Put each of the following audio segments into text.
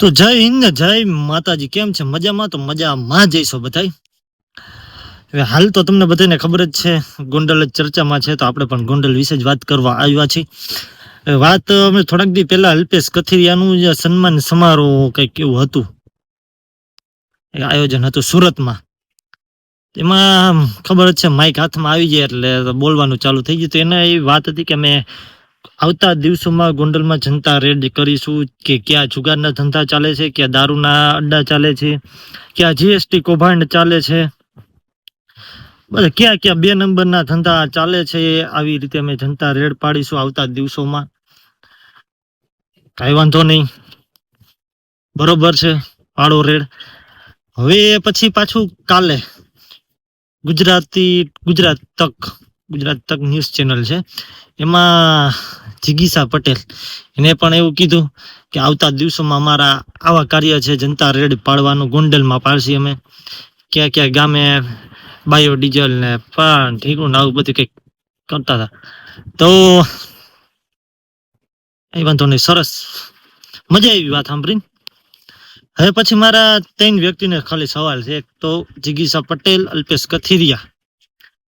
તો જય હિન્દ ને જય માતાજી. કેમ છે? મજામાં? તો મજામાં જઈશો બધાય. હવે હાલ તો તમને બધાને ખબર જ છે, ગોંડલ જ ચર્ચામાં છે, તો આપણે પણ ગોંડલ વિશે જ વાત કરવા આવ્યા છીએ. વાત અમે થોડાક દી પહેલા અલ્પેશ કથિરિયાનું જે સન્માન સમારોહ કંઈક એવું હતું, આયોજન હતું સુરતમાં. એમાં ખબર જ છે, માઇક હાથમાં આવી જાય એટલે બોલવાનું ચાલુ થઈ ગયું. તો એને એ વાત હતી કે અમે આવતા દિવસોમાં ગોંડલમાં જનતા રેડ કરીશું, કે ક્યાં જુગારના ધંધા ચાલે છે, ક્યાં દારૂના અડ્ડા ચાલે છે, ક્યાં જીએસટી કૌભાંડ ચાલે છે, બધા ક્યાં ક્યાં 2 નંબરના ધંધા ચાલે છે. આવી રીતે અમે જનતા રેડ પાડીશું આવતા દિવસોમાં. કાંઈ વાંધો નહીં, બરોબર છે, પાડો રેડ. હવે પછી પાછું કાલે ગુજરાત તક ન્યૂઝ ચેનલ છે, એમાં જિગીસા પટેલ એને પણ એવું કીધું કે આવતા દિવસોમાં અમારા આવા કાર્ય છે, જનતા રેડ પાડવાનું. ગોંડલમાં પાડશી અમે, ક્યાં ક્યાં ગામે બાયોડીઝલ ને પણ ઠીકું આવું બધું કંઈક કરતા હતા. તો એ વાંધો નહીં, સરસ, મજા આવી વાત સાંભળીને. હવે પછી મારા 3 વ્યક્તિને ખાલી સવાલ છે. એક તો જિગીસા પટેલ, અલ્પેશ કથિરિયા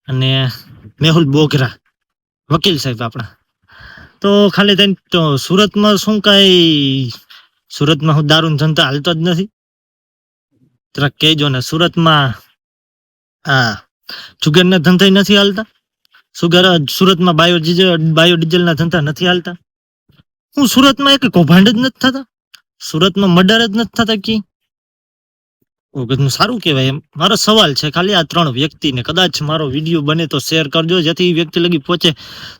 અને મેહુલ બોગરા, વકીલ સાહેબ આપણા. તો ખાલી થઈને તો સુરતમાં શું કાંઈ, સુરતમાં હું દારૂ ધંધા હાલતો જ નથી? જરાક કહેજો ને. સુરતમાં જુગારના ધંધા નથી હાલતા? સુરતમાં બાયોડીઝલના ધંધા નથી હાલતા? હું સુરતમાં એક કૌભાંડ જ નથી થતા? સુરતમાં મર્ડર જ નથી થતા? કી સારું કહેવાય. એમ મારો સવાલ છે ખાલી આ 3 વ્યક્તિને, કદાચ મારો વિડીયો બને તો શેર કરજો, જેથી એ વ્યક્તિ લગી પહોંચે.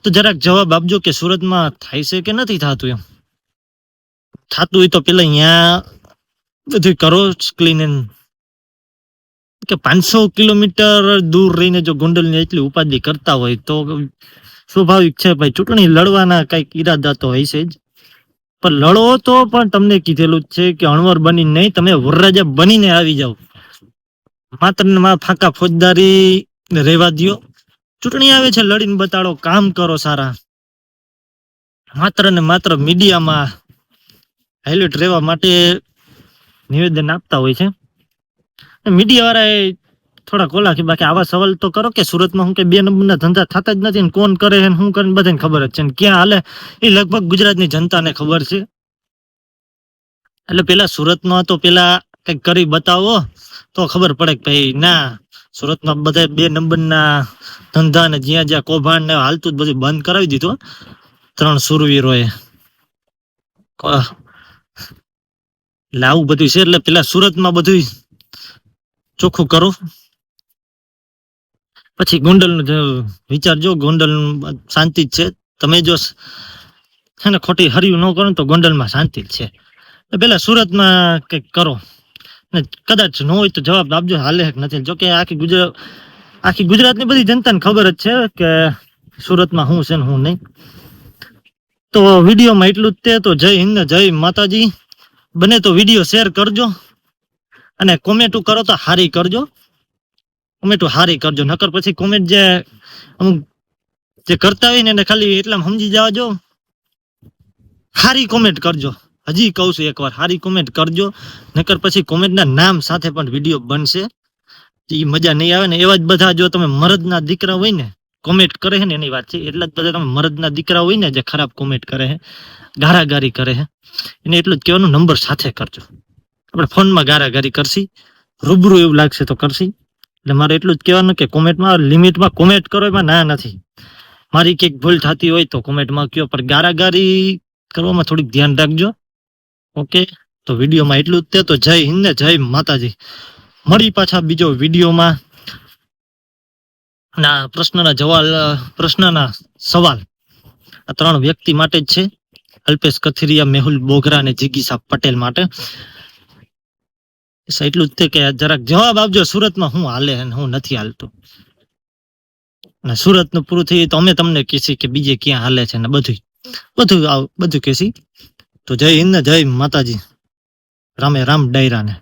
તો જરાક જવાબ આપજો કે સુરતમાં થાય છે કે નથી થતું. એમ થતું હોય તો પેલા અહીંયા બધું કરો ક્લીન. કે 500 કિલોમીટર દૂર રહીને જો ગોંડલની એટલી ઉપાધિ કરતા હોય તો સ્વાભાવિક છે ભાઈ, ચૂંટણી લડવાના કઈક ઈરાદા તો હોય છે જ. પણ લડો તો પણ તમને કીધેલું જ છે કે અણવર બની નહીં, તમે વરરાજા બનીને આવી જાવ. માત્ર ને ફાંકા ફોજદારી રહેવા દો. ચૂંટણી આવે છે, લડીને બતાડો, કામ કરો સારા. માત્ર ને માત્ર મીડિયામાં હાઇલાઇટ રહેવા માટે નિવેદન આપતા હોય છે મીડિયા વાળા. થોડા કોલા કે બાકી આવા સવાલ તો કરો કે સુરતમાં હું કે 2 નંબરના ધંધા થતા જ નથી, ને કોણ કરે છે, શું કરે, બધાને ખબર જ છે, ને ક્યાં હાલે એ લગભગ ગુજરાતની જનતાને ખબર છે. એટલે પેલા સુરતમાં તો પેલા કંઈક કરી બતાવો તો ખબર પડે કે ભાઈ ના, સુરતમાં બધા 2 નંબરના ધંધા ને જ્યાં જ્યાં કૌભાંડ ને હાલતું જ બધું બંધ કરાવી દીધું 3 શૂરવીરોએ. એટલે આવું બધું છે. એટલે પેલા સુરતમાં બધું ચોખ્ખું કરો, પછી ગોંડલનું વિચારજો. ગોંડલ શાંતિ જ છે. તમે જો છે ને ખોટી હરિયું ન કરો તો ગોંડલમાં શાંતિ જ છે. પેલા સુરતમાં કંઈક કરો, ને કદાચ ન હોય તો જવાબ આપજો હાલે નથી. જોકે આખી ગુજરાતની બધી જનતાને ખબર જ છે કે સુરતમાં શું છે ને શું નહીં. તો વિડીયોમાં એટલું જ તે. તો જય હિન્દ ને જય માતાજી. બને તો વિડીયો શેર કરજો, અને કોમેન્ટો કરો તો હારી કરજો. કોમેન્ટો હારી કરજો, નકર પછી કોમેન્ટ જે અમુક જે કરતા હોય ને એને ખાલી એટલા સમજી જવા જો, હારી કોમેન્ટ કરજો. હજી કહું છું એકવાર, હારી કોમેન્ટ કરજો, નકર પછી કોમેન્ટના નામ સાથે પણ વિડીયો બનશે. એ મજા નહીં આવે ને. એવા જ બધા જો તમે મરદના દીકરા હોય ને કોમેન્ટ કરે છે ને, એની વાત છે. એટલા જ બધા તમે મરદના દીકરા હોય ને જે ખરાબ કોમેન્ટ કરે છે, ગારાગારી કરે છે, એને એટલું જ કહેવાનું નંબર સાથે કરજો. આપણે ફોનમાં ગારાગારી કરશી, રૂબરૂ એવું લાગશે તો કરશી. એટલે મારે એટલું જ કહેવાનું કે કોમેન્ટમાં લિમિટમાં કોમેન્ટ કરો, એમાં ના નથી. મારી કંઈક ભૂલ થતી હોય તો કોમેન્ટમાં કહો, પણ ગારાગારી કરવામાં થોડીક ધ્યાન રાખજો. ઓકે, તો વિડીયોમાં એટલું જ તે. તો જય હિન્દ ને જય માતાજી. મળી પાછા બીજો વિડીયોમાં. ના પ્રશ્નના સવાલ આ 3 વ્યક્તિ માટે જ છે, અલ્પેશ કથિરિયા, મેહુલ બોગરા અને જિગીસા પટેલ માટે. એટલું જ તે કે જરાક જવાબ આપજો સુરતમાં શું હાલે અને શું નથી હાલતું. અને સુરતનું પૂરું થઈ તો અમે તમને કહીશી કે બીજે ક્યાં હાલે છે ને બધું કહીશી. તો જય હિન્દ ને જય માતાજી. રામે રામ ડાયરાને.